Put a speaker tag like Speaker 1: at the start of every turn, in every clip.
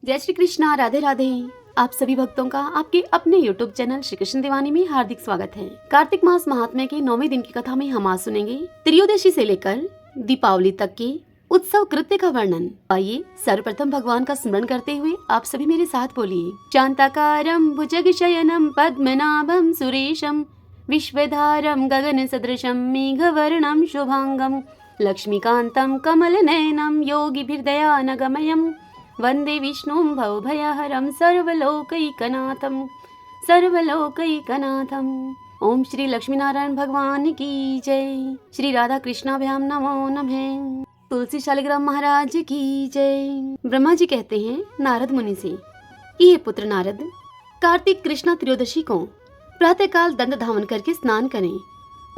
Speaker 1: जय श्री कृष्णा, राधे राधे। आप सभी भक्तों का आपके अपने YouTube चैनल श्री कृष्ण दीवानी में हार्दिक स्वागत है। कार्तिक मास महात्म्य के 9वें दिन की कथा में हम आज सुनेंगे त्रयोदशी से लेकर दीपावली तक के उत्सव कृत्य का वर्णन। आइए सर्वप्रथम भगवान का स्मरण करते हुए आप सभी मेरे साथ बोलिए। शांताकारं भुजगशयनं पद्मनाभं सुरेशं विश्वधारं गगन सदृशं मेघवर्णं शुभांगं लक्ष्मीकान्तं कमलनयनं योगिभिर्दयानगमयम् वंदे विष्णुं भवभयहरं सर्वलोकैकनाथं। ओम श्री लक्ष्मी नारायण भगवान की जय। श्री राधा कृष्णाभ्याम नमो नमः। तुलसी शालिग्राम महाराज की जय। ब्रह्मा जी कहते हैं नारद मुनि से कि हे पुत्र नारद, कार्तिक कृष्णा त्रयोदशी को प्रातःकाल दंड धावन करके स्नान करें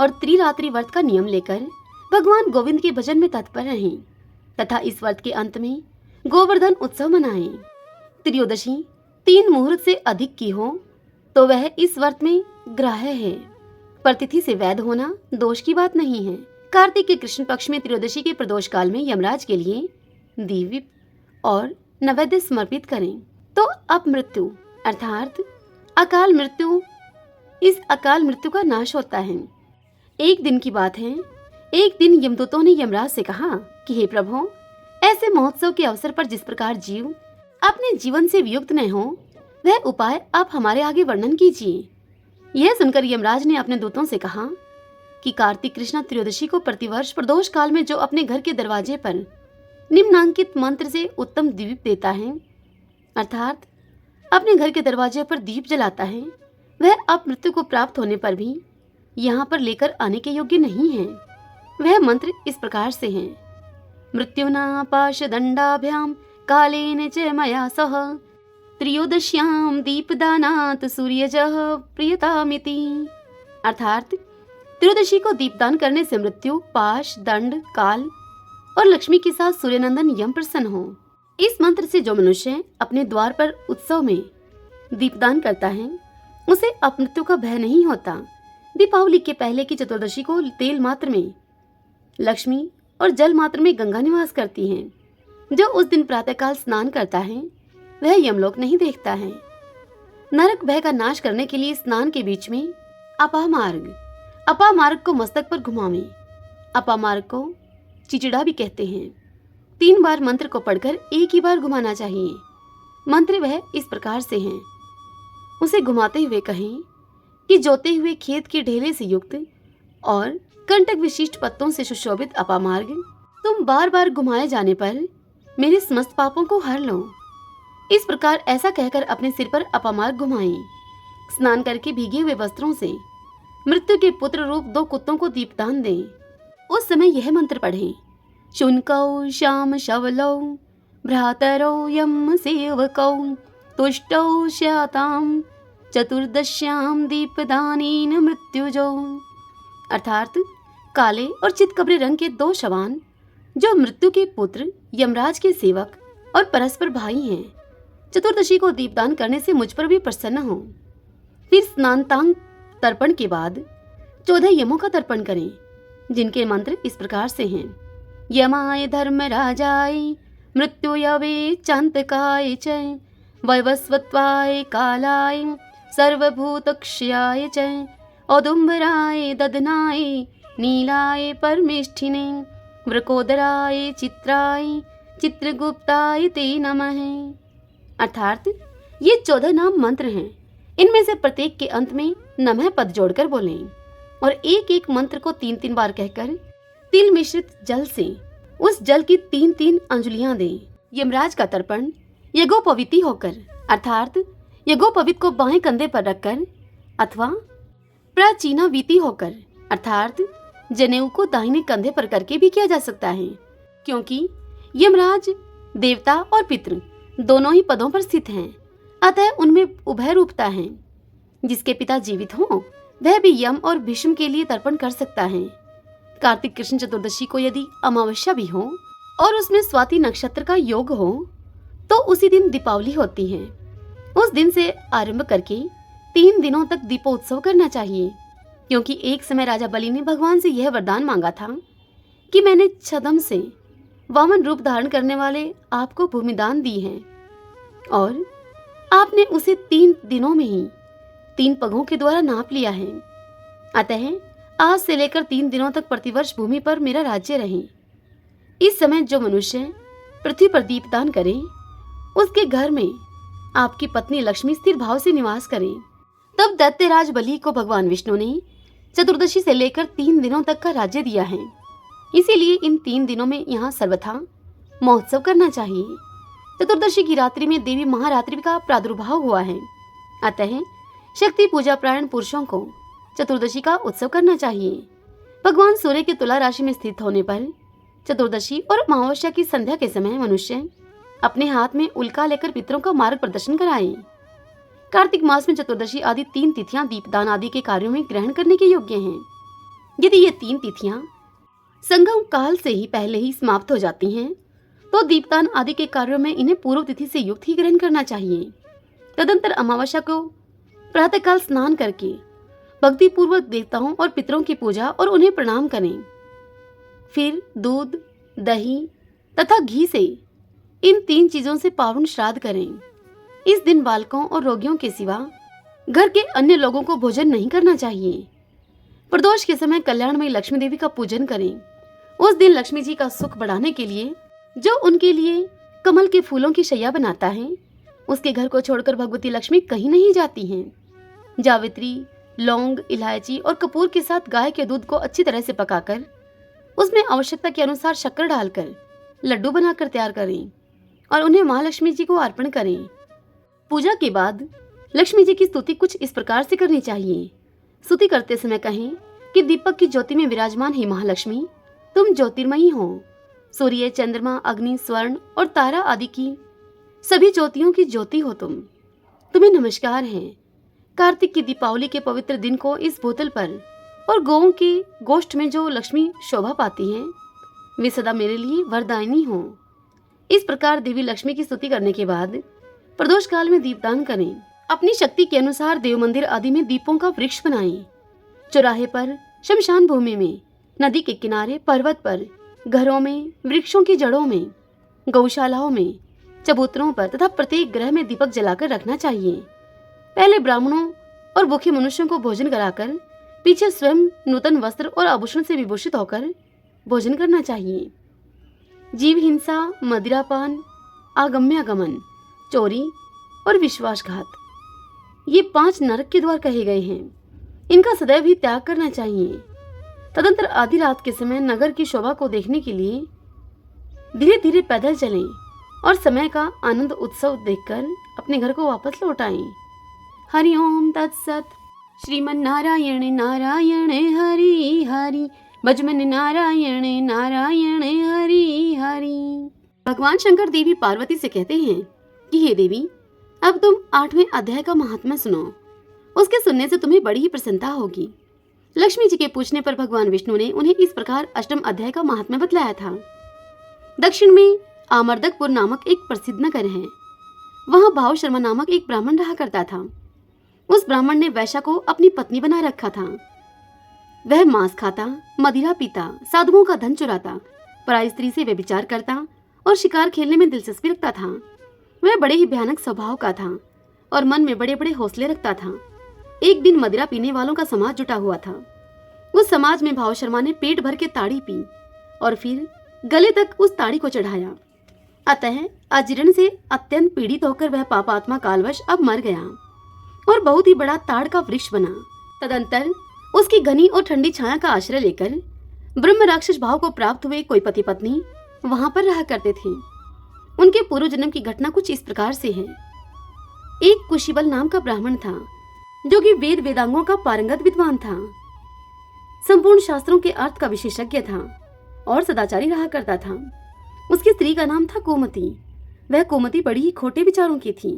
Speaker 1: और त्रिरात्रि व्रत का नियम लेकर भगवान गोविंद के भजन में तत्पर रहें तथा इस व्रत के अंत में गोवर्धन उत्सव मनाएं। त्रयोदशी 3 मुहूर्त से अधिक की हो तो वह इस व्रत में ग्राह्य है, पर तिथि से वैध होना दोष की बात नहीं है। कार्तिक के कृष्ण पक्ष में त्रयोदशी के प्रदोष काल में यमराज के लिए दीप और नैवेद्य समर्पित करें तो अपमृत्यु अर्थात अकाल मृत्यु, इस अकाल मृत्यु का नाश होता है। एक दिन की बात है, एक दिन यमदूतों ने यमराज से कहा कि हे प्रभु, ऐसे महोत्सव के अवसर पर जिस प्रकार जीव अपने जीवन से वियुक्त न हो, वह उपाय आप हमारे आगे वर्णन कीजिए। यह सुनकर यमराज ने अपने दूतों से कहा कि कार्तिक कृष्णा त्रयोदशी को प्रतिवर्ष प्रदोष काल में जो अपने घर के दरवाजे पर निम्नांकित मंत्र से उत्तम दीप देता है, अर्थात अपने घर के दरवाजे पर दीप जलाता है, वह अपमृत्यु को प्राप्त होने पर भी यहाँ पर लेकर आने के योग्य नहीं है। वह मंत्र इस प्रकार से है। मृत्युना पाशदंडाभ्याम कालेन च मया सह त्रयोदश्याम दीपदानात् सूर्यजः प्रियतामिति। अर्थात त्रयोदशी को दीपदान करने से मृत्यु, पाश, दंड, काल और लक्ष्मी के साथ सूर्यनंदन यम प्रसन्न हो। इस मंत्र से जो मनुष्य अपने द्वार पर उत्सव में दीपदान करता है, उसे अपमृत्यु का भय नहीं होता। दीपावली के पहले की चतुर्दशी को तेल मात्र में लक्ष्मी और जल मात्र में गंगा निवास करती हैं। जो उस दिन प्रातःकाल स्नान करता है वह यमलोक नहीं देखता है। नरक भय का नाश करने के लिए स्नान के बीच में अपामार्ग को मस्तक पर घुमावें। अपामार्ग को चिचिड़ा भी कहते हैं। 3 बार मंत्र को पढ़कर एक ही बार घुमाना चाहिए। मंत्र वह इस प्रकार से हैं। उसे घुमाते हुए कहें कि जोते हुए खेत के ढेले से युक्त और कंटक विशिष्ट पत्तों से सुशोभित अपामार्ग, तुम बार बार घुमाए जाने पर मेरे समस्त पापों को हर लो। इस प्रकार ऐसा कहकर अपने सिर पर अपामार्ग घुमाएं। स्नान करके भीगे हुए वस्त्रों से मृत्यु के पुत्र रूप 2 कुत्तों को दीपदान दें। उस समय यह मंत्र पढ़ें। शुनकौ श्याम शवलौ भ्रातरौ यम सेवकौ तुष्टौ श्याताम चतुर्दश्याम दीपदानेन मृत्युजौ। अर्थात काले और चितकबरे रंग के 2 शवान जो मृत्यु के पुत्र, यमराज के सेवक और परस्पर भाई हैं, चतुर्दशी को दीपदान करने से मुझ पर भी प्रसन्न हो। फिर स्नानांत तर्पण के बाद 14 यमों का तर्पण करें, जिनके मंत्र इस प्रकार से हैं। यमाय धर्मराजाय मृत्युयवे चांतकाय च वैवस्वत्वाय कालाय सर्वभूतक्षयाय च औदुम्बराय ददनाय नीलाय परमेष्ठिने वृकोदराय चित्राय चित्रगुप्ताय ते नमः। अर्थात ये 14 नाम मंत्र हैं। इनमें से प्रत्येक के अंत में नमः पद जोड़कर बोलें और एक एक मंत्र को 3-3 बार कहकर तिल मिश्रित जल से उस जल की 3-3 अंजुलियां दें। यमराज का तर्पण यज्ञोपवीति होकर, अर्थात यज्ञोपवीत को बाएं कंधे पर रखकर अथवा प्राचीना वीति होकर, अर्थात जनेऊ को दाहिने कंधे पर करके भी किया जा सकता है, क्योंकि यमराज देवता और पितृ दोनों ही पदों पर स्थित हैं। अतः उनमें उभय रूपता है। जिसके पिता जीवित हो वह भी यम और भीष्म के लिए तर्पण कर सकता है। कार्तिक कृष्ण चतुर्दशी को यदि अमावस्या भी हो और उसमें स्वाति नक्षत्र का योग हो तो उसी दिन दीपावली होती है। उस दिन से आरंभ करके 3 दिनों तक दीपोत्सव करना चाहिए, क्योंकि एक समय राजा बलि ने भगवान से यह वरदान मांगा था कि मैंने छदम से वामन रूप धारण करने वाले आपको भूमिदान दी है। और आपने उसे 3 दिनों में ही 3 पगों के द्वारा नाप लिया है। अतः आज से लेकर 3 दिनों तक प्रतिवर्ष भूमि पर मेरा राज्य रहे। इस समय जो मनुष्य पृथ्वी पर दीपदान करे, उसके घर में आपकी पत्नी लक्ष्मी स्थिर भाव से निवास करे। तब दैत्यराज बलि को भगवान विष्णु ने चतुर्दशी से लेकर 3 दिनों तक का राज्य दिया है। इसीलिए इन 3 दिनों में यहाँ सर्वथा महोत्सव करना चाहिए। चतुर्दशी की रात्रि में देवी महारात्रि का प्रादुर्भाव हुआ है। अतः शक्ति पूजा प्रायण पुरुषों को चतुर्दशी का उत्सव करना चाहिए। भगवान सूर्य के तुला राशि में स्थित होने पर चतुर्दशी और अमावस्या की संध्या के समय मनुष्य अपने हाथ में उल्का लेकर पितरों का मार्ग प्रदर्शन कराए। कार्तिक मास में चतुर्दशी आदि 3 तिथियां दीपदान आदि के कार्यों में ग्रहण करने के योग्य हैं। यदि ये 3 तिथियां संगम काल से ही पहले ही समाप्त हो जाती हैं, तो दीपदान आदि के कार्यों में इन्हें पूर्व तिथि से युक्त ही ग्रहण करना चाहिए। तदंतर अमावस्या को प्रातःकाल स्नान करके भक्ति पूर्वक देवताओं और पितरों की पूजा और उन्हें प्रणाम करें। फिर दूध, दही तथा घी से इन 3 चीजों से पावन श्राद्ध करें। इस दिन बालकों और रोगियों के सिवा घर के अन्य लोगों को भोजन नहीं करना चाहिए। प्रदोष के समय कल्याणमयी लक्ष्मी देवी का पूजन करें। उस दिन लक्ष्मी जी का सुख बढ़ाने के लिए जो उनके लिए कमल के फूलों की शैया बनाता है, उसके घर को छोड़कर भगवती लक्ष्मी कहीं नहीं जाती हैं। जावित्री, लौंग, इलायची और कपूर के साथ गाय के दूध को अच्छी तरह से पकाकर उसमें आवश्यकता के अनुसार शक्कर डालकर लड्डू बनाकर तैयार करें और उन्हें महालक्ष्मी जी को अर्पण करें। पूजा के बाद लक्ष्मी जी की स्तुति कुछ इस प्रकार से करनी चाहिए। स्तुति करते समय कहें कि दीपक की ज्योति में विराजमान ही महालक्ष्मी, तुम ज्योतिर्मयी हो। सूर्य, चंद्रमा, अग्नि, स्वर्ण और तारा आदि की सभी ज्योतियों की ज्योति हो तुम। तुम्हें नमस्कार है। कार्तिक की दीपावली के पवित्र दिन को इस भूतल पर और गौओं के गोष्ठ में जो लक्ष्मी शोभा पाती हैं, वे सदा मेरे लिए वरदायिनी हो। इस प्रकार देवी लक्ष्मी की स्तुति करने के बाद प्रदोष काल में दीपदान करें। अपनी शक्ति के अनुसार देव मंदिर आदि में दीपों का वृक्ष बनाएं। चौराहे पर, शमशान भूमि में, नदी के किनारे, पर्वत पर, घरों में, वृक्षों की जड़ों में, गौशालाओं में, चबूतरों पर तथा प्रत्येक ग्रह में दीपक जलाकर रखना चाहिए। पहले ब्राह्मणों और भूखे मनुष्यों को भोजन कराकर पीछे स्वयं नूतन वस्त्र और आभूषण से विभूषित होकर भोजन करना चाहिए। जीव हिंसा, मदिरापान, आगम्यागमन, चोरी और विश्वासघात, ये 5 नरक के द्वार कहे गए हैं। इनका सदैव ही त्याग करना चाहिए। तदंतर आधी रात के समय नगर की शोभा को देखने के लिए धीरे धीरे पैदल चलें और समय का आनंद उत्सव देखकर अपने घर को वापस लौट आएं। हरि ओम तत्सत। श्रीमन नारायण नारायण हरि हरि, भजमन नारायण नारायण हरि हरि। भगवान शंकर देवी पार्वती से कहते हैं कि हे देवी, अब तुम 8वें अध्याय का महात्मा सुनो। उसके सुनने से तुम्हें बड़ी ही प्रसन्नता होगी। लक्ष्मी जी के पूछने पर भगवान विष्णु ने उन्हें इस प्रकार 8वें अध्याय का महात्मा बतलाया था। दक्षिण में आमर्दकपुर नामक एक प्रसिद्ध नगर है। वहां भाव शर्मा नामक एक ब्राह्मण रहा करता था। उस ब्राह्मण ने वैश्या को अपनी पत्नी बना रखा था। वह मांस खाता, मदिरा पीता, साधुओं का धन चुराता, पराई स्त्री से व्यभिचार करता और शिकार खेलने में दिलचस्पी रखता था। वह बड़े ही भयानक स्वभाव का था और मन में बड़े बड़े हौसले रखता था। एक दिन मदिरा पीने वालों का समाज जुटा हुआ था। उस समाज में भाव शर्मा ने पेट भर के ताड़ी पी और फिर गले तक उस ताड़ी को चढ़ाया। अतः अजीर्ण से अत्यंत पीड़ित होकर वह पापात्मा कालवश अब मर गया और बहुत ही बड़ा ताड़ का वृक्ष बना। तदंतर उसकी घनी और ठंडी छाया का आश्रय लेकर ब्रह्म राक्षस भाव को प्राप्त हुए कोई पति पत्नी वहां पर रहा करते थे। उनके पूर्व जन्म की घटना कुछ इस प्रकार से है। एक कुशिबल नाम का ब्राह्मण था जो कि वेद वेदांगों का पारंगत विद्वान था, संपूर्ण शास्त्रों के अर्थ का विशेषज्ञ था और सदाचारी रहा करता था। उसकी स्त्री का नाम था कोमति। वह कोमति बड़ी ही खोटे विचारों की थी।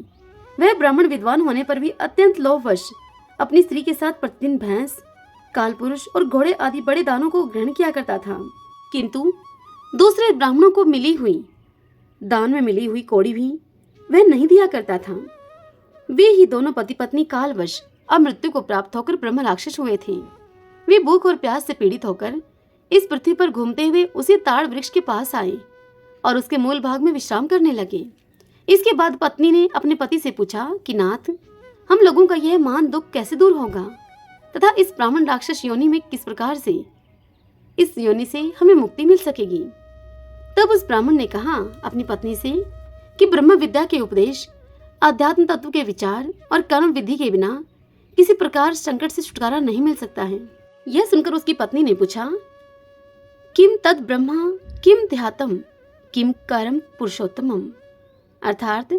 Speaker 1: वह ब्राह्मण विद्वान होने पर भी अत्यंत लोभवश अपनी स्त्री के साथ प्रतिदिन भैंस, कालपुरुष और घोड़े आदि बड़े दानों को ग्रहण किया करता था, किंतु दूसरे ब्राह्मणों को दान में मिली हुई कौड़ी भी वह नहीं दिया करता था। वे ही दोनों पति पत्नी कालवश अब मृत्यु को प्राप्त होकर ब्रह्म राक्षस हुए थे। वे भूख और प्यास से पीड़ित होकर इस पृथ्वी पर घूमते हुए उसी ताड़ वृक्ष के पास आए और उसके मूल भाग में विश्राम करने लगे। इसके बाद पत्नी ने अपने पति से पूछा कि नाथ, हम लोगों का यह मान दुख कैसे दूर होगा तथा इस ब्राह्मण राक्षस योनि में किस प्रकार से इस योनि से हमें मुक्ति मिल सकेगी। तब उस ब्राह्मण ने कहा अपनी पत्नी से कि ब्रह्म विद्या के उपदेश, आध्यात्म तत्व के विचार और कर्म विधि के बिना किसी प्रकार संकट से छुटकारा नहीं मिल सकता है। यह सुनकर उसकी पत्नी ने पूछा, किम तद ब्रह्मा किम ध्यातम किम कर्म पुरुषोत्तमम, अर्थात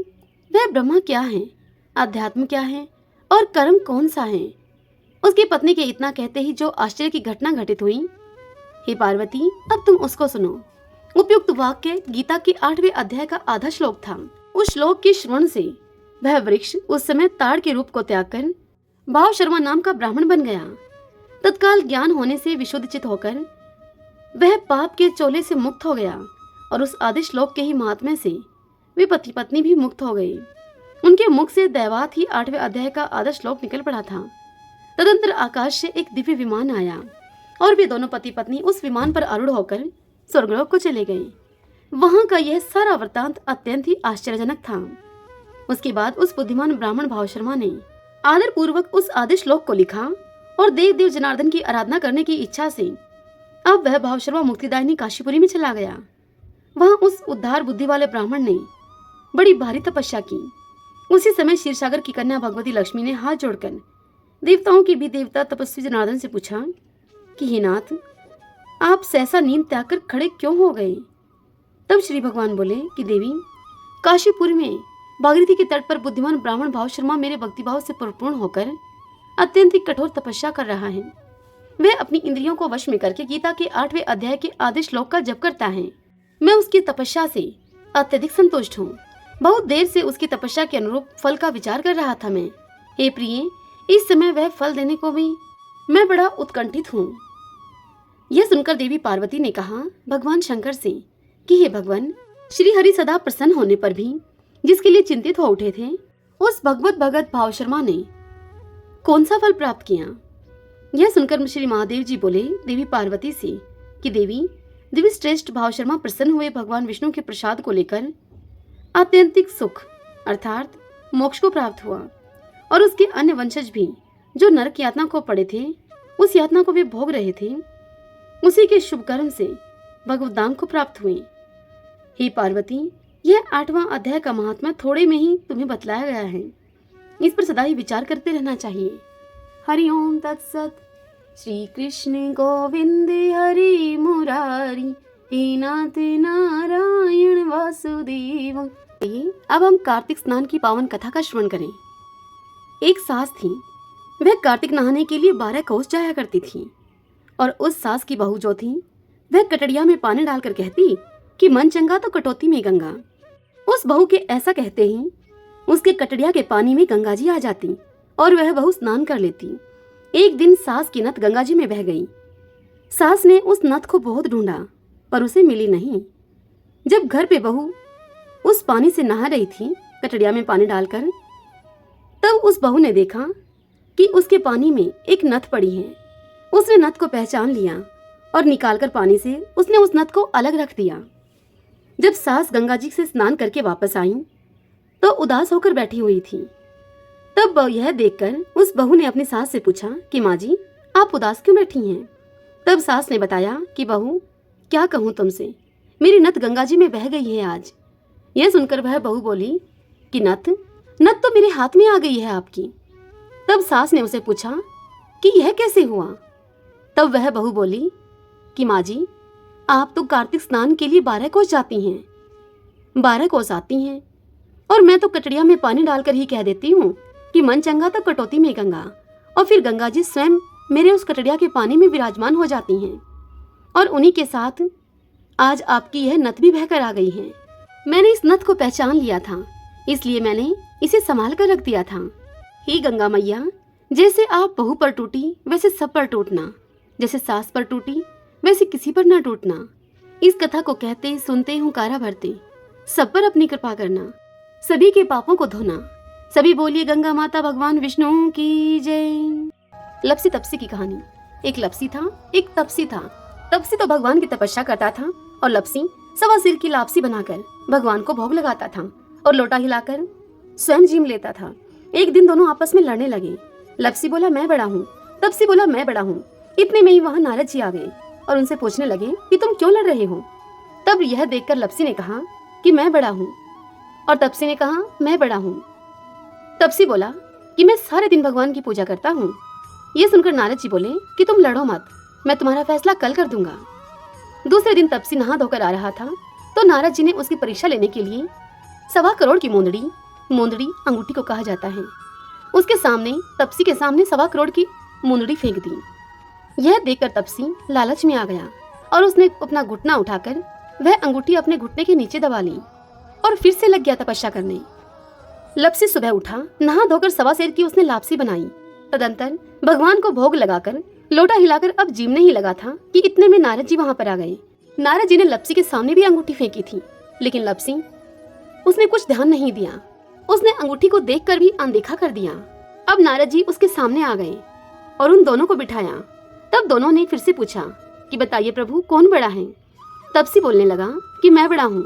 Speaker 1: वह ब्रह्मा क्या है, अध्यात्म क्या है और कर्म कौन सा है। उसकी पत्नी के इतना कहते ही जो आश्चर्य की घटना घटित हुई, हे पार्वती, अब तुम उसको सुनो। उपयुक्त वाक्य गीता के 8वें अध्याय का आधा श्लोक था। उस श्लोक के श्रवण से वह वृक्ष उस समय ताड़ के रूप को त्याग कर भाव शर्मा नाम का ब्राह्मण बन गया। तत्काल ज्ञान होने से विशुद्धचित होकर वह पाप के चोले से मुक्त हो गया और उस आदि श्लोक के ही महात्म्य से वे पति पत्नी भी मुक्त हो गए। उनके मुख से दैवात ही 8वें अध्याय का आधा श्लोक निकल पड़ा था। तदंतर आकाश से एक दिव्य विमान आया और वे दोनों पति पत्नी उस विमान पर आरूढ़ होकर स्वर्गलोक को चले गए। वहां का यह सारा वृत्तांत अत्यंत ही आश्चर्यजनक था। उसके बाद उस बुद्धिमान ब्राह्मण भाव शर्मा ने आदर पूर्वक उस आदि श्लोक को लिखा और देव देव जनार्दन की आराधना करने की इच्छा से अब वह भाव शर्मा मुक्तिदायिनी काशीपुरी में चला गया। वहां उस उद्धार बुद्धि वाले ब्राह्मण ने बड़ी भारी तपस्या की। उसी समय क्षीरसागर की कन्या भगवती लक्ष्मी ने हाथ जोड़कर देवताओं की भी देवता तपस्वी जनार्दन से पूछा कि हे नाथ, आप सहसा नींद त्याग कर खड़े क्यों हो गए। तब श्री भगवान बोले कि देवी, काशीपुर में भागीरथी के तट पर बुद्धिमान ब्राह्मण भाव शर्मा मेरे भक्तिभाव से परिपूर्ण होकर अत्यंत ही कठोर तपस्या कर रहा है। वह अपनी इंद्रियों को वश में करके गीता के 8वें अध्याय के आधे श्लोक का जप करता है। मैं उसकी तपस्या से अत्यधिक संतुष्ट हूँ। बहुत देर से उसकी तपस्या के अनुरूप फल का विचार कर रहा था मैं। हे प्रिय, इस समय वह फल देने को भी मैं बड़ा उत्कंठित हूँ। यह सुनकर देवी पार्वती ने कहा भगवान शंकर से कि हे भगवान, श्री हरि सदा प्रसन्न होने पर भी जिसके लिए चिंतित हो उठे थे, उस भगवत भगत भाव शर्मा ने कौन सा फल प्राप्त किया। यह सुनकर श्री महादेव जी बोले देवी पार्वती से कि देवी, दिव्य श्रेष्ठ भाव शर्मा प्रसन्न हुए भगवान विष्णु के प्रसाद को लेकर आत्यंतिक सुख अर्थात मोक्ष को प्राप्त हुआ और उसके अन्य वंशज भी जो नरक यातना को पड़े थे, उस यातना को वे भोग रहे थे, उसी के शुभ कर्म से भगवत धाम को प्राप्त हुए। हे पार्वती, यह 8वां अध्याय का महात्मा थोड़े में ही तुम्हें बतलाया गया है। इस पर सदा ही विचार करते रहना चाहिए। हरि ओम तत्सत। श्री कृष्ण गोविंद हरि मुरारी, हे नाथ नारायण वासुदेव। अब हम कार्तिक स्नान की पावन कथा का श्रवण करें। एक सास थी, वह कार्तिक नहाने के लिए 12 कोस जाया करती थी और उस सास की बहू जो थी वह कटड़िया में पानी डालकर कहती कि मन चंगा तो कटौती में गंगा। उस बहू के ऐसा कहते ही उसके कटड़िया के पानी में गंगा जी आ जाती और वह बहू स्नान कर लेती। एक दिन सास की नथ गंगा जी में बह गई। सास ने उस नथ को बहुत ढूंढा पर उसे मिली नहीं। जब घर पे बहू उस पानी से नहा रही थी कटड़िया में पानी डालकर, तब उस बहू ने देखा कि उसके पानी में एक नथ पड़ी है। उसने नथ को पहचान लिया और निकालकर पानी से उसने उस नथ को अलग रख दिया। जब सास गंगा जी से स्नान करके वापस आई तो उदास होकर बैठी हुई थी। तब यह देखकर उस बहू ने अपनी सास से पूछा कि माँ जी, आप उदास क्यों बैठी हैं। तब सास ने बताया कि बहू, क्या कहूँ तुमसे, मेरी नथ गंगा जी में बह गई है आज। यह सुनकर वह बहू बोली कि नथ तो मेरे हाथ में आ गई है आपकी। तब सास ने उसे पूछा कि यह कैसे हुआ। तब वह बहू बोली कि माँ जी, आप तो कार्तिक स्नान के लिए 12 कोस जाती हैं, 12 कोस आती हैं और मैं तो कटड़िया में पानी डालकर ही कह देती हूँ कि मन चंगा तो कटौती में गंगा, और फिर गंगा जी स्वयं मेरे उस कटड़िया के पानी में विराजमान हो जाती हैं और उन्हीं के साथ आज आपकी यह नथ भी बहकर आ गई है। मैंने इस नथ को पहचान लिया था, इसलिए मैंने इसे संभाल कर रख दिया था। हे गंगा मैया, जैसे आप बहू पर टूटी वैसे सब पर टूटना, जैसे सास पर टूटी वैसे किसी पर ना टूटना। इस कथा को कहते सुनते हुंकारा भरते सब पर अपनी कृपा करना, सभी के पापों को धोना। सभी बोलिए गंगा माता भगवान विष्णु की जय। लपसी तपसी की कहानी। एक लपसी था, एक तपसी था। तपसी तो भगवान की तपस्या करता था और लपसी सवा सिर की लापसी बनाकर भगवान को भोग लगाता था और लोटा हिलाकर स्वयं जीम लेता था। एक दिन दोनों आपस में लड़ने लगे। लप्सी बोला मैं बड़ा हूँ, तप्सी बोला मैं बड़ा हूँ। इतने में ही वहाँ नारद जी आ गए और उनसे पूछने लगे कि तुम क्यों लड़ रहे हो। तब यह देखकर लप्सी ने कहा कि मैं बड़ा हूँ और तप्सी ने कहा मैं बड़ा हूँ। तप्सी बोला कि मैं सारे दिन भगवान की पूजा करता हूँ। ये सुनकर नारद जी बोले कि तुम लड़ो मत, मैं तुम्हारा फैसला कल कर दूंगा। दूसरे दिन तप्सी नहा धोकर आ रहा था तो नारद जी ने उसकी परीक्षा लेने के लिए 1.25 करोड़ की मोंदड़ी अंगूठी को कहा जाता है, उसके सामने तप्सी के सामने 1.25 करोड़ की मोंदड़ी फेंक दी। यह देखकर तप्सी लालच में आ गया और उसने अपना घुटना उठाकर वह अंगूठी अपने घुटने के नीचे दबा ली और फिर से लग गया तपस्या करने। लप्सी सुबह उठा, नहा धोकर 1.25 सेर की उसने लापसी बनाई। तदंतर भगवान को भोग लगाकर लोटा हिलाकर अब जीमने ही लगा था कि इतने में नारद जी वहां पर आ गए। नारद जी ने लप्सी के सामने भी अंगूठी फेंकी थी, लेकिन लप्सी उसने कुछ ध्यान नहीं दिया। उसने अंगूठी को देखकर भी अनदेखा कर दिया। अब नारद जी उसके सामने आ गए और उन दोनों को बिठाया। तब दोनों ने फिर से पूछा कि बताइए प्रभु कौन बड़ा है। तप्सी बोलने लगा कि मैं बड़ा हूँ।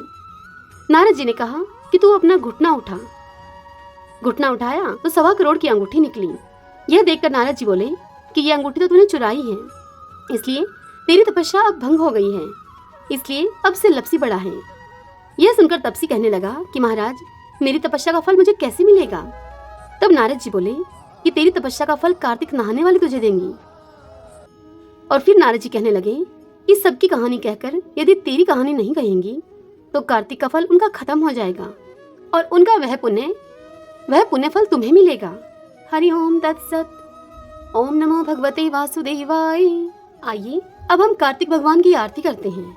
Speaker 1: नारद जी ने कहा कि तू अपना घुटना उठा। घुटना उठाया तो 1.25 करोड़ की अंगूठी निकली। यह देखकर नारद जी बोले कि यह अंगूठी तो तूने चुराई है, इसलिए तेरी तपस्या अब भंग हो गई है, इसलिए अब से लप्सी बड़ा है। यह सुनकर तप्सी कहने लगा कि महाराज मेरी तपस्या का फल मुझे कैसे मिलेगा। तब नारद जी बोले कि तेरी तपस्या का फल कार्तिक नहाने वाले तुझे देंगी। और फिर नारद जी कहने लगे कि सबकी कहानी कहकर यदि तेरी कहानी नहीं कहेंगी तो कार्तिक का फल उनका खत्म हो जाएगा और उनका वह पुण्य फल तुम्हें मिलेगा। हरि ओम तत्सत। ओम नमो भगवते वासुदेवाय। आइए अब हम कार्तिक भगवान की आरती करते हैं।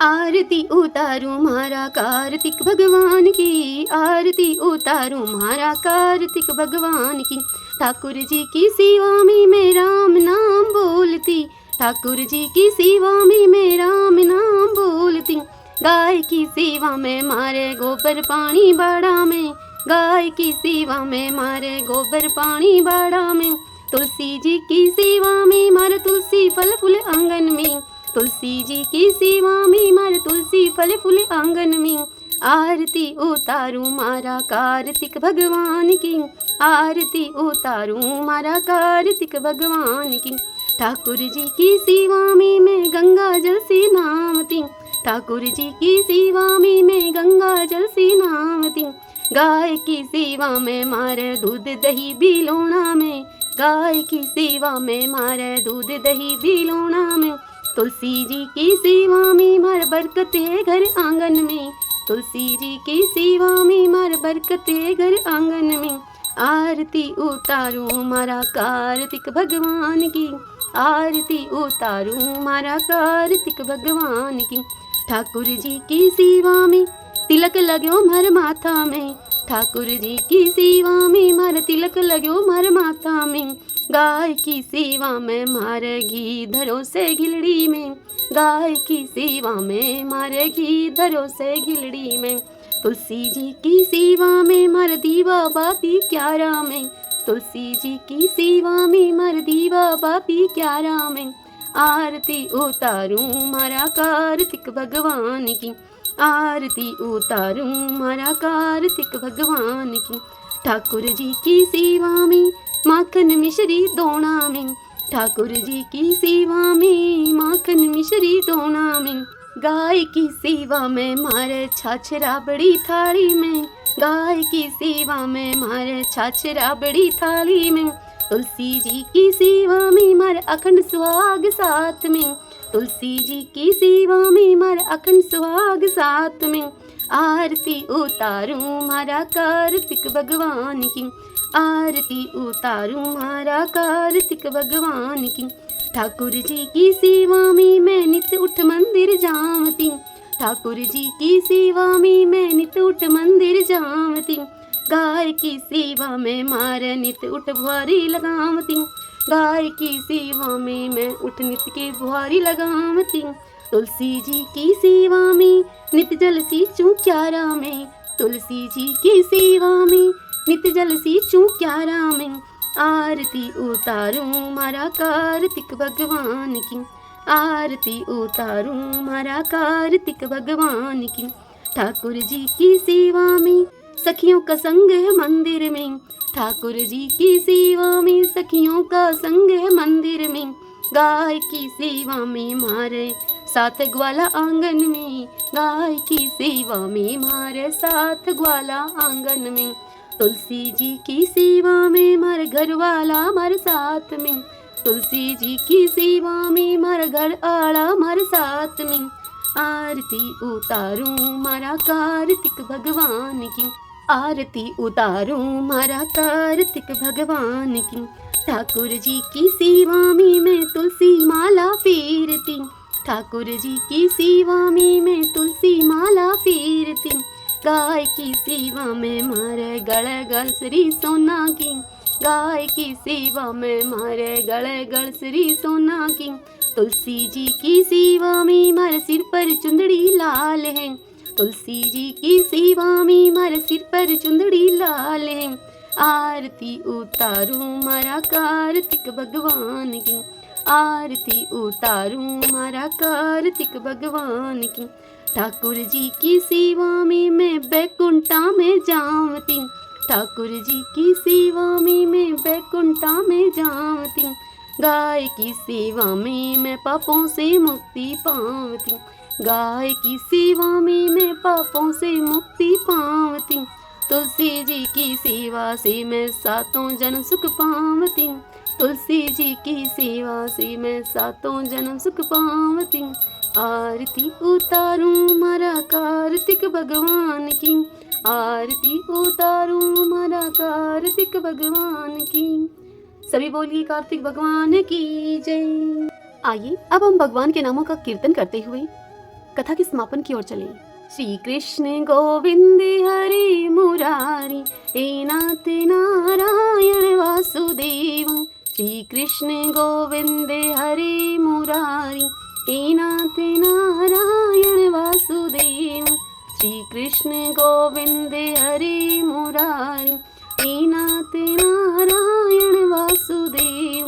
Speaker 1: आरती उतारूं मारा कार्तिक भगवान की, आरती उतारूं मारा कार्तिक भगवान की। ठाकुर जी की सेवा में मैं राम नाम बोलती, ठाकुर जी की सेवा में मैं राम नाम बोलती। गाय की सेवा में मारे गोबर पानी बाड़ा में, गाय की सेवा में मारे गोबर पानी बाड़ा में। तुलसी जी की सेवा में मारे तुलसी फल फूल आंगन में, तुलसी जी की सेवा में मारे तुलसी फल फूल आंगन में। आरती उतारूं मारा कार्तिक भगवान की, आरती उतारूं मारा कार्तिक भगवान की। ठाकुर जी की सेवा में मैं गंगा जल से नहाती, ठाकुर जी की सेवा में मैं गंगा जल से नहाती। गाय की सेवा में मारे दूध दही बिलोना में, गाय की सेवा में मारे दूध दही बिलोना में। तुलसी जी की सेवा में मार बरकत है घर आंगन में, तुलसी जी की सेवा में मार बरकत है घर आंगन में। आरती उतारूं मारा कार्तिक भगवान की, आरती उतारूं मारा कार्तिक भगवान की। ठाकुर जी की सेवा में तिलक लगो मर माथा में, ठाकुर जी की सेवा में मार तिलक लगो मर माथा में। गाय की सेवा में मार घी धरो से घिलड़ी में, गाय की सेवा में मार घी धरो से घिलड़ी में। तुलसी जी की सेवा में मार दीवा बाती क्यारा में, तुलसी जी की सेवा में मार दीवा बाती क्यारा में। आरती उतारूं मारा कार्तिक भगवान की, आरती उतारूं मारा कार्तिक भगवान की। ठाकुर जी की सेवा में माखन मिश्री दोना में, ठाकुर जी की सेवा में माखन मिश्री दोना में। गाय की सेवा में मारे छाछरा बड़ी थाली में, गाय की सेवा में मारे छाछरा बड़ी थाली में। तुलसी जी की सेवा में मार अखंड सुहाग साथ में, तुलसी जी की सेवा में मार अखंड सुहाग साथ में। आरती उतारूं मारा कार्तिक भगवान की, आरती उतारूं मारा कार्तिक भगवान की। ठाकुर जी की सेवा में मैं नित उठ मंदिर जावती, ठाकुर जी की सेवा में मैं नित उठ मंदिर जावती। गाय की सेवा में मार नित उठ बुहारी लगावती, गाय की सेवा में मैं उठ नित के बुहारी लगावती। तुलसी जी की सेवा में नित जल सींचूं क्यारा में, तुलसी जी की सेवा में नित जल सींचूं क्यारा में। आरती उतारूं मारा कार्तिक भगवान की, आरती उतारूं मारा कार्तिक भगवान की। ठाकुर जी की सेवा में सखियों का संग है मंदिर में, ठाकुर जी की सेवा में सखियों का संग है मंदिर में। गाय की सेवा में मारे साथ ग्वाला आंगन में, गाय की सेवा में मारे साथ ग्वाला आंगन में। तुलसी जी की सेवा में मारे घर वाला मारे साथ में, तुलसी जी की सेवा में मारा घर आड़ा मारे साथ में। आरती उतारूं मारा कार्तिक भगवान की, आरती उतारूं मारा कार्तिक भगवान की। ठाकुर जी की सेवा में मैं तुलसी माला फेरती, ठाकुर जी की सेवा में मैं तुलसी माला फेरती। गाय की सेवा में मारे गले गल श्री सोना की, गाय की सेवा में मारे गले गल श्री सोना की। तुलसी जी की सेवा में मारे सिर पर चुंदड़ी लाल है, तुलसी जी की सेवा में मारे सिर पर चुंदड़ी लाल है। आरती उतारूं मारा कार्तिक भगवान की, आरती उतारूं मारा कार्तिक भगवान की। ठाकुर जी की सेवा में मैं बैकुंठा में जावती, ठाकुर जी की सेवा में मैं बैकुंठा में जावती। गाय की सेवा में मैं पापों से मुक्ति पावती, गाय की सेवा में मैं पापों से मुक्ति पावती। तुलसी जी की सेवा से मैं सातों जन्म सुख पावती, तुलसी जी की सेवा से मैं सातों जन्म सुख पावती। आरती उतारूं मारा कार्तिक भगवान की, आरती उतारूं मारा कार्तिक भगवान की। सभी बोलिए कार्तिक भगवान की जय। आइए अब हम भगवान के नामों का कीर्तन करते हुए कथा के समापन की ओर चलें। श्री कृष्ण गोविंद हरे मुरारी, हे नाथ नारायण वासुदेव। श्री कृष्ण गोविंद हरे मुरारी, हे नाथ नारायण वासुदेव। श्री कृष्ण गोविंद हरे मुरारी, हे नाथ नारायण वासुदेव।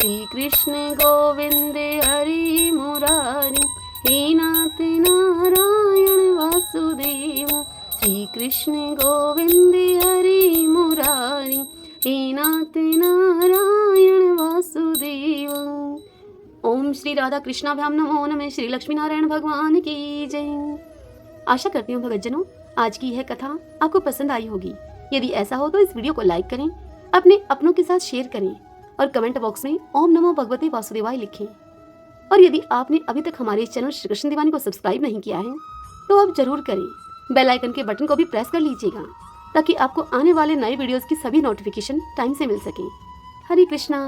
Speaker 1: श्री कृष्ण गोविंद हरे मुरारी, हे नाथ नारायण वासुदेव। श्री कृष्ण गोविंद हरे मुरारी, हे नाथ नारायण वासुदेव। ओम श्री राधा कृष्णाभ्याम नमो नमः। श्री लक्ष्मी नारायण भगवान की जय। आशा करती हूँ भक्तजनों आज की यह कथा आपको पसंद आई होगी। यदि ऐसा हो तो इस वीडियो को लाइक करें, अपने अपनों के साथ शेयर करें और कमेंट बॉक्स में ओम नमो भगवते वासुदेवाय लिखें। और यदि आपने अभी तक हमारे चैनल श्री कृष्ण दीवानी को सब्सक्राइब नहीं किया है तो आप जरूर करें। बेल आइकन के बटन को भी प्रेस कर लीजिएगा ताकि आपको आने वाले नए वीडियोस की सभी नोटिफिकेशन टाइम से मिल सके। हरे कृष्णा।